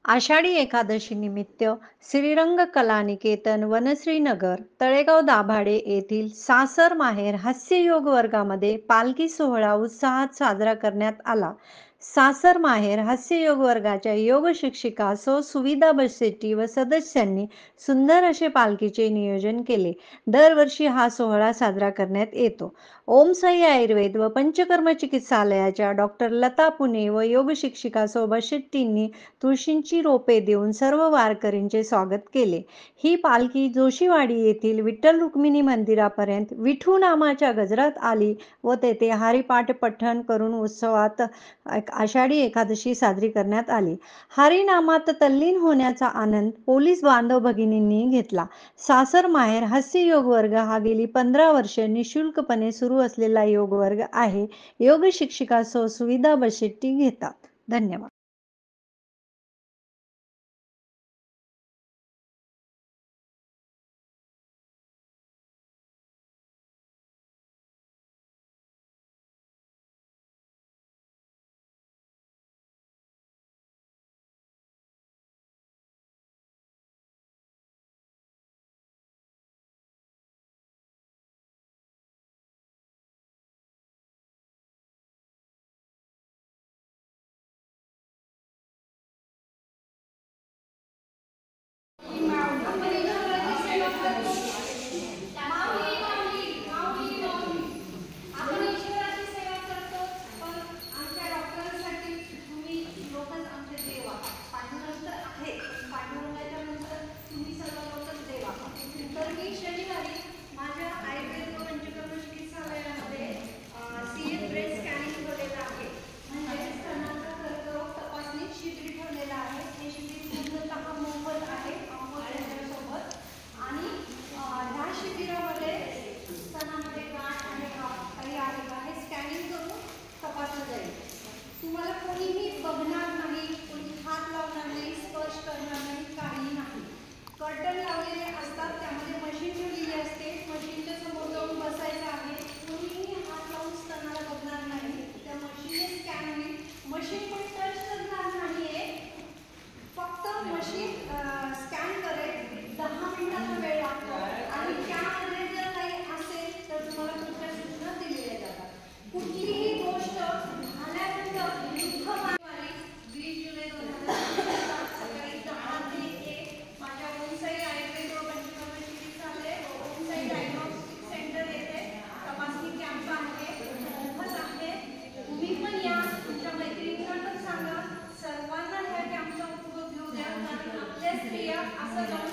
आषाढी एकादशी निमित्त श्रीरंग कलानिकेतन वनश्रीनगर तळेगाव दाभाडे येथील सासर माहेर हास्ययोग वर्गामध्ये पालखी सोहळा उत्साहात साजरा करण्यात आला. सासर माहेर हास्ययोग वर्गाच्या योग शिक्षिका सुविधा बसेट्टी व सदस्यांनी सुंदर असे पालखीचे नियोजन केले. दरवर्षी हा सोहळा साजरा करण्यात येतो. ओम साई आयुर्वेद व पंचकर्म चिकित्सालयाच्या डॉक्टर लता पुणे व योग शिक्षिका बसेट्टींनी तुळशींची रोपे देऊन सर्व वारकरींचे स्वागत केले. ही पालखी जोशीवाडी येथील विठ्ठल रुक्मिणी मंदिरापर्यंत विठू नामाच्या गजरात आली व तेथे हरिपाठ पठण करून उत्सवात आषाढी एकादशी साजरी करण्यात आली. हरिनामात तल्लीन होण्याचा आनंद पोलीस बांधव भगिनींनी घेतला. सासर माहेर हास्य योग वर्ग हा गेली 15 वर्षे निशुल्कपणे सुरू असलेला योग वर्ग आहे. योग शिक्षिका सुविधा बशेट्टी घेतात. धन्यवाद. आपण ईश्वराची सेवा करतो, पण आमच्या डॉक्टरांसाठी तुम्ही लोकच आमचे देव आहात. पांडुरंग तर आहे, पांडुरंगाच्या नंतर तुम्ही सर्व लोकच देव आहात. तर मी शनिवारी माझ्या आयुर्वेद व पंचकर्म चिकित्सालयामध्ये CA ब्रेस्ट स्कॅनिंग ठेवलेलं आहे. म्हणजे स्तनाचा कर्करोग तपासणी शिबिर ठेवलेलं आहे. हे शिबिर पूर्णतः मोफत आहे त्याच्यासोबत. आणि ह्या शिबिरामध्ये स्तनामध्ये गाठ आहे का, काही आहे का, हे स्कॅनिंग करून तपासलं जाईल. तुम्हाला कोणीही बघणार नाही, कोणी हात लावणार नाही, स्पर्श करणार नाही, काही नाही. कर्टन लावलेले असतात, त्यामध्ये मशीन ठेवलेली असते. मशीनच्या समोर जाऊन बसायचं आहे. कोणीही हात लावून स्तनाला बघणार नाही. त्या मशीनने स्कॅन होईल. मशीन पण टच करणार नाहीये, फक्त मशीन स्कॅन करेल. 10 मिनिटाचा वेळ लागतो आणि त्यामध्ये जर काही असेल तर तुम्हाला पुढच्या सूचना दिलेल्या जातात. कुठलीही गोष्ट झाल्यानंतर 20 जुलै 2024 सकाळी 10 ते 1 माझ्या ओम साई आयुर्वेद व पंचकर्म चिकित्सालय ओम साई डायग्नोस्टिक सेंटर येथे तपासणी कॅम्प आहे. मोफत आहे. तुम्ही पण या, तुमच्या मैत्रिणींना पण सांगा. सर्वांना ह्या कॅम्पचा उपयोग घेऊ द्या. कारण आपल्या स्त्रिया असं